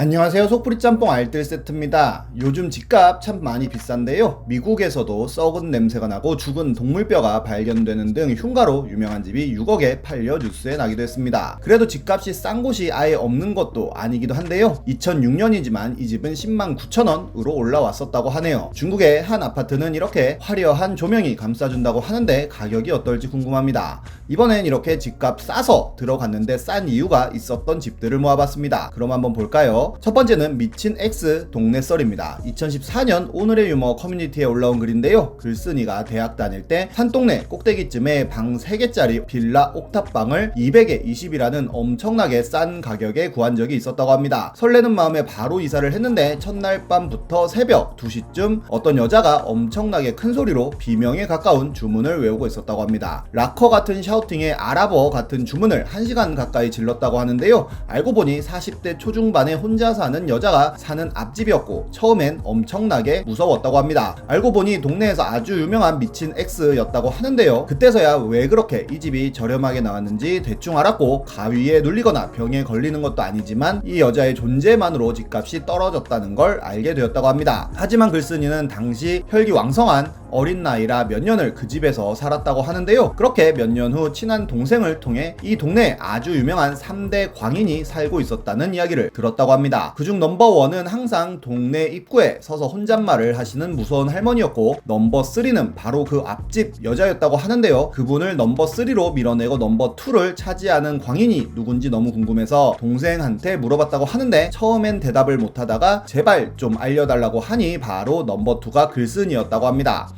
안녕하세요. 속풀이 짬뽕 알뜰 세트입니다. 요즘 집값 참 많이 비싼데요. 미국에서도 썩은 냄새가 나고 죽은 동물뼈가 발견되는 등 흉가로 유명한 집이 6억에 팔려 뉴스에 나기도 했습니다. 그래도 집값이 싼 곳이 아예 없는 것도 아니기도 한데요. 2006년이지만 이 집은 10만 9천 원으로 올라왔었다고 하네요. 중국의 한 아파트는 이렇게 화려한 조명이 감싸준다고 하는데 가격이 어떨지 궁금합니다. 이번엔 이렇게 집값 싸서 들어갔는데 싼 이유가 있었던 집들을 모아봤습니다. 그럼 한번 볼까요? 첫 번째는 미친 X 동네 썰입니다. 2014년 오늘의 유머 커뮤니티에 올라온 글인데요. 글쓴이가 대학 다닐 때 산동네 꼭대기쯤에 방 3개짜리 빌라 옥탑방을 200에 20이라는 엄청나게 싼 가격에 구한 적이 있었다고 합니다. 설레는 마음에 바로 이사를 했는데 첫날 밤부터 새벽 2시쯤 어떤 여자가 엄청나게 큰 소리로 비명에 가까운 주문을 외우고 있었다고 합니다. 락커 같은 샤우팅에 아랍어 같은 주문을 1시간 가까이 질렀다고 하는데요. 알고 보니 40대 초중반의 혼자 사는 여자가 사는 앞집이었고 처음엔 엄청나게 무서웠다고 합니다. 알고 보니 동네에서 아주 유명한 미친 X였다고 하는데요. 그때서야 왜 그렇게 이 집이 저렴하게 나왔는지 대충 알았고 가위에 눌리거나 병에 걸리는 것도 아니지만 이 여자의 존재만으로 집값이 떨어졌다는 걸 알게 되었다고 합니다. 하지만 글쓴이는 당시 혈기왕성한 어린 나이라 몇 년을 그 집에서 살았다고 하는데요. 그렇게 몇 년 후 친한 동생을 통해 이 동네에 아주 유명한 3대 광인이 살고 있었다는 이야기를 들었다고 합니다. 그중 넘버1은 항상 동네 입구에 서서 혼잣말을 하시는 무서운 할머니였고 넘버3는 바로 그 앞집 여자였다고 하는데요. 그분을 넘버3로 밀어내고 넘버2를 차지하는 광인이 누군지 너무 궁금해서 동생한테 물어봤다고 하는데 처음엔 대답을 못하다가 제발 좀 알려달라고 하니 바로 넘버2가 글쓴이였다고 합니다.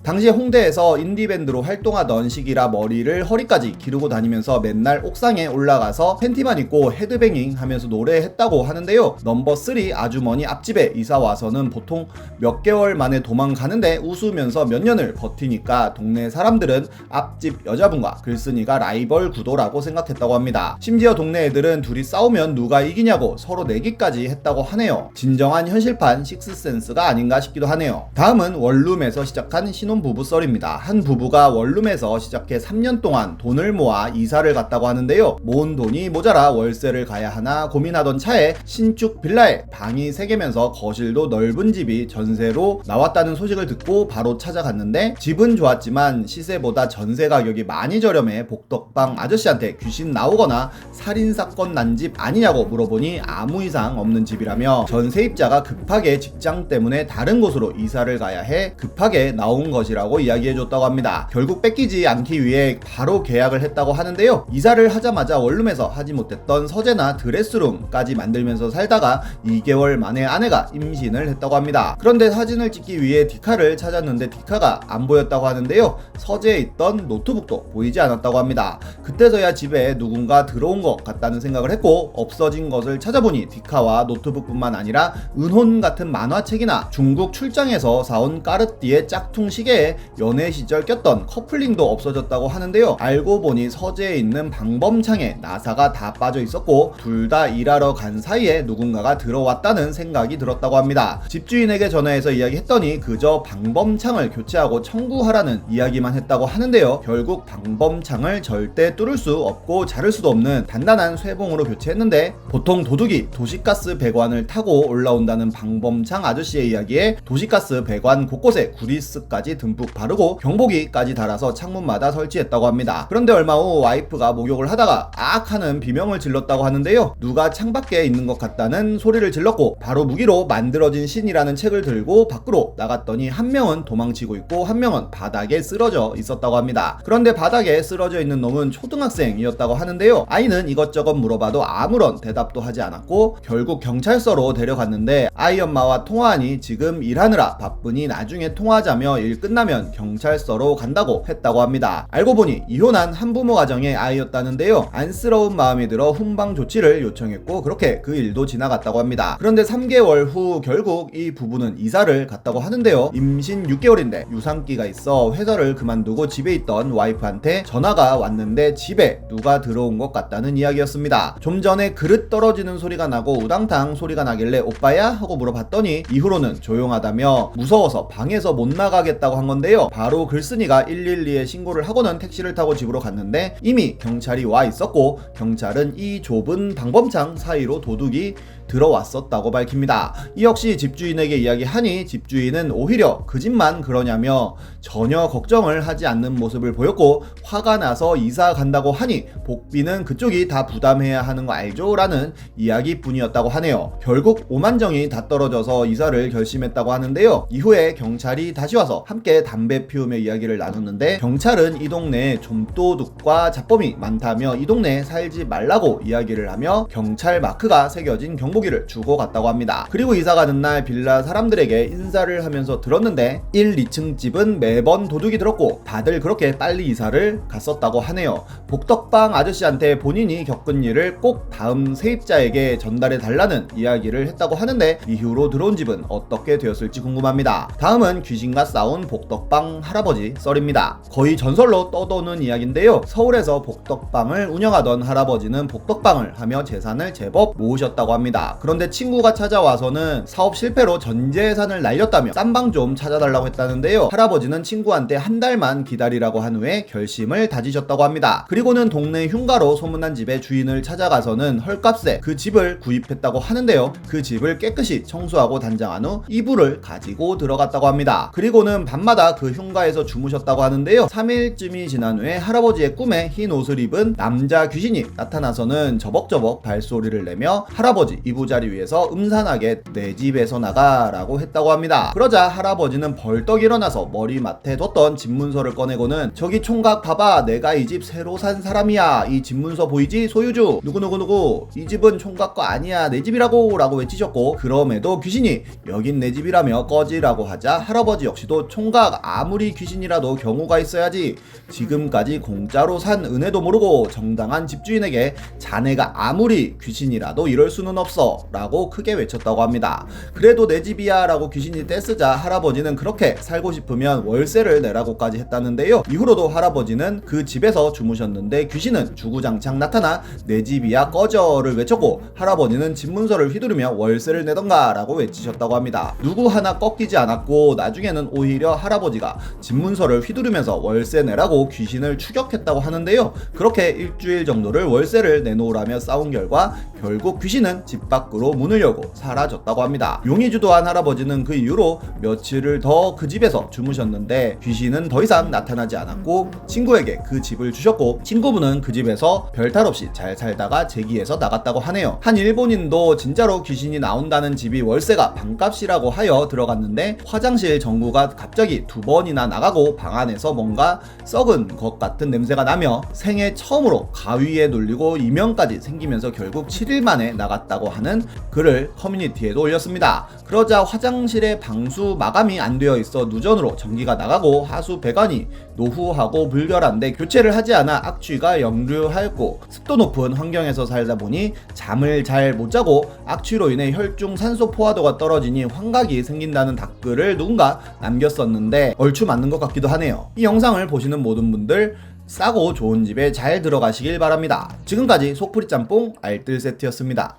당시 홍대에서 인디밴드로 활동하던 시기라 머리를 허리까지 기르고 다니면서 맨날 옥상에 올라가서 팬티만 입고 헤드뱅잉 하면서 노래했다고 하는데요. 넘버3 아주머니 앞집에 이사와서는 보통 몇 개월 만에 도망가는데 웃으면서 몇 년을 버티니까 동네 사람들은 앞집 여자분과 글쓴이가 라이벌 구도라고 생각했다고 합니다. 심지어 동네 애들은 둘이 싸우면 누가 이기냐고 서로 내기까지 했다고 하네요. 진정한 현실판 식스센스가 아닌가 싶기도 하네요. 다음은 원룸에서 시작한 부부 썰입니다. 한 부부가 원룸에서 시작해 3년 동안 돈을 모아 이사를 갔다고 하는데요. 모은 돈이 모자라 월세를 가야 하나 고민하던 차에 신축 빌라에 방이 3개면서 거실도 넓은 집이 전세로 나왔다는 소식을 듣고 바로 찾아갔는데 집은 좋았지만 시세보다 전세 가격이 많이 저렴해 복덕방 아저씨한테 귀신 나오거나 살인사건 난 집 아니냐고 물어보니 아무 이상 없는 집이라며 전세입자가 급하게 직장 때문에 다른 곳으로 이사를 가야 해 급하게 나온 것이라고 이야기해줬다고 합니다. 결국 뺏기지 않기 위해 바로 계약을 했다고 하는데요. 이사를 하자마자 원룸에서 하지 못했던 서재나 드레스룸까지 만들면서 살다가 2개월 만에 아내가 임신을 했다고 합니다. 그런데 사진을 찍기 위해 디카를 찾았는데 디카가 안 보였다고 하는데요. 서재에 있던 노트북도 보이지 않았다고 합니다. 그때서야 집에 누군가 들어온 것 같다는 생각을 했고 없어진 것을 찾아보니 디카와 노트북뿐만 아니라 은혼 같은 만화책이나 중국 출장에서 사온 까르띠에 짝퉁 시계에 연애 시절 꼈던 커플링도 없어졌다고 하는데요. 알고 보니 서재에 있는 방범창에 나사가 다 빠져 있었고 둘 다 일하러 간 사이에 누군가가 들어왔다는 생각이 들었다고 합니다. 집주인에게 전화해서 이야기했더니 그저 방범창을 교체하고 청구하라는 이야기만 했다고 하는데요. 결국 방범창을 절대 뚫을 수 없고 자를 수도 없는 단단한 쇠봉으로 교체했는데 보통 도둑이 도시가스 배관을 타고 올라온다는 방범창 아저씨의 이야기에 도시가스 배관 곳곳에 구리스까지 듬뿍 바르고 경보기까지 달아서 창문마다 설치했다고 합니다. 그런데 얼마 후 와이프가 목욕을 하다가 악 하는 비명을 질렀다고 하는데요. 누가 창밖에 있는 것 같다는 소리를 질렀고 바로 무기로 만들어진 신이라는 책을 들고 밖으로 나갔더니 한 명은 도망치고 있고 한 명은 바닥에 쓰러져 있었다고 합니다. 그런데 바닥에 쓰러져 있는 놈은 초등학생이었다고 하는데요. 아이는 이것저것 물어봐도 아무런 대답도 하지 않았고 결국 경찰서로 데려갔는데 아이 엄마와 통화하니 지금 일하느라 바쁘니 나중에 통화하자며 일 끝나면 경찰서로 간다고 했다고 합니다. 알고 보니 이혼한 한부모 가정의 아이였다는데요. 안쓰러운 마음이 들어 훈방 조치를 요청했고 그렇게 그 일도 지나갔다고 합니다. 그런데 3개월 후 결국 이 부부는 이사를 갔다고 하는데요. 임신 6개월인데 유산기가 있어 회사를 그만두고 집에 있던 와이프한테 전화가 왔는데 집에 누가 들어온 것 같다는 이야기였습니다. 좀 전에 그릇 떨어지는 소리가 나고 우당탕 소리가 나길래 오빠야? 하고 물어봤더니 이후로는 조용하다며 무서워서 방에서 못 나가겠다고 있다고 한 건데요. 바로 글쓴이가 112에 신고를 하고는 택시를 타고 집으로 갔는데 이미 경찰이 와 있었고 경찰은 이 좁은 방범창 사이로 도둑이 들어왔었다고 밝힙니다. 이 역시 집주인에게 이야기하니 집주인은 오히려 그 집만 그러냐며 전혀 걱정을 하지 않는 모습을 보였고 화가 나서 이사 간다고 하니 복비는 그쪽이 다 부담해야 하는 거 알죠? 라는 이야기뿐이었다고 하네요. 결국 오만정이 다 떨어져서 이사를 결심했다고 하는데요. 이후에 경찰이 다시 와서 함께 담배 피우며 이야기를 나눴는데 경찰은 이 동네에 좀도둑과 잡범이 많다며 이 동네에 살지 말라고 이야기를 하며 경찰 마크가 새겨진 경보기를 주고 갔다고 합니다. 그리고 이사 가는 날 빌라 사람들에게 인사를 하면서 들었는데 1, 2층 집은 매번 도둑이 들었고 다들 그렇게 빨리 이사를 갔었다고 하네요. 복덕방 아저씨한테 본인이 겪은 일을 꼭 다음 세입자에게 전달해 달라는 이야기를 했다고 하는데 이후로 들어온 집은 어떻게 되었을지 궁금합니다. 다음은 귀신과 싸운 복덕방 할아버지 썰입니다. 거의 전설로 떠도는 이야기인데요. 서울에서 복덕방을 운영하던 할아버지는 복덕방을 하며 재산을 제법 모으셨다고 합니다. 그런데 친구가 찾아와서는 사업 실패로 전 재산을 날렸다며 싼 방 좀 찾아달라고 했다는데요. 할아버지는 친구한테 한 달만 기다리라고 한 후에 결심을 다지셨다고 합니다. 그리고는 동네 흉가로 소문난 집의 주인을 찾아가서는 헐값에 그 집을 구입했다고 하는데요. 그 집을 깨끗이 청소하고 단장한 후 이불을 가지고 들어갔다고 합니다. 그리고는 밤마다 그 흉가에서 주무셨다고 하는데요. 3일쯤이 지난 후에 할아버지의 꿈에 흰 옷을 입은 남자 귀신이 나타나서는 저벅저벅 발소리를 내며 할아버지 이부자리 위에서 음산하게 내 집에서 나가라고 했다고 합니다. 그러자 할아버지는 벌떡 일어나서 머리맡에 뒀던 집문서를 꺼내고는 저기 총각 봐봐, 내가 이 집 새로 산 사람이야. 이 집문서 보이지? 소유주 누구누구누구, 이 집은 총각 거 아니야, 내 집이라고 라고 외치셨고 그럼에도 귀신이 여긴 내 집이라며 꺼지라고 하자 할아버지 역시도 총각 아무리 귀신이라도 경우가 있어야지, 지금까지 공짜로 산 은혜도 모르고 정당한 집주인에게 자네가 아무리 귀신이라도 이럴 수는 없어 라고 크게 외쳤다고 합니다. 그래도 내 집이야 라고 귀신이 떼쓰자 할아버지는 그렇게 살고 싶으면 월세를 내라고까지 했다는데요. 이후로도 할아버지는 그 집에서 주무셨는데 귀신은 주구장창 나타나 내 집이야 꺼져를 외쳤고 할아버지는 집문서를 휘두르며 월세를 내던가 라고 외치셨다고 합니다. 누구 하나 꺾이지 않았고 나중에는 오히려 할아버지가 집문서를 휘두르면서 월세 내라고 귀신을 추격했다고 하는데요. 그렇게 일주일 정도를 월세를 내놓으라며 싸운 결과 결국 귀신은 집 밖으로 문을 열고 사라졌다고 합니다. 용이 주도한 할아버지는 그 이후로 며칠을 더 그 집에서 주무셨는데 귀신은 더 이상 나타나지 않았고 친구에게 그 집을 주셨고 친구분은 그 집에서 별탈 없이 잘 살다가 재기에서 나갔다고 하네요. 한 일본인도 진짜로 귀신이 나온다는 집이 월세가 반값이라고 하여 들어갔는데 화장실 전구가 갑자기 2번이나 나가고 방 안에서 뭔가 썩은 것 같은 냄새가 나며 생애 처음으로 가위에 눌리고 이명까지 생기면서 결국 7일 만에 나갔다고 하는 글을 커뮤니티에도 올렸습니다. 그러자 화장실에 방수 마감이 안 되어 있어 누전으로 전기가 나가고 하수 배관이 노후하고 불결한데 교체를 하지 않아 악취가 역류하였고 습도 높은 환경에서 살다 보니 잠을 잘 못 자고 악취로 인해 혈중 산소 포화도가 떨어지니 환각이 생긴다는 댓글을 누군가 남겼었는데 얼추 맞는 것 같기도 하네요. 이 영상을 보시는 모든 분들 싸고 좋은 집에 잘 들어가시길 바랍니다. 지금까지 속풀이 짬뽕 알뜰 세트였습니다.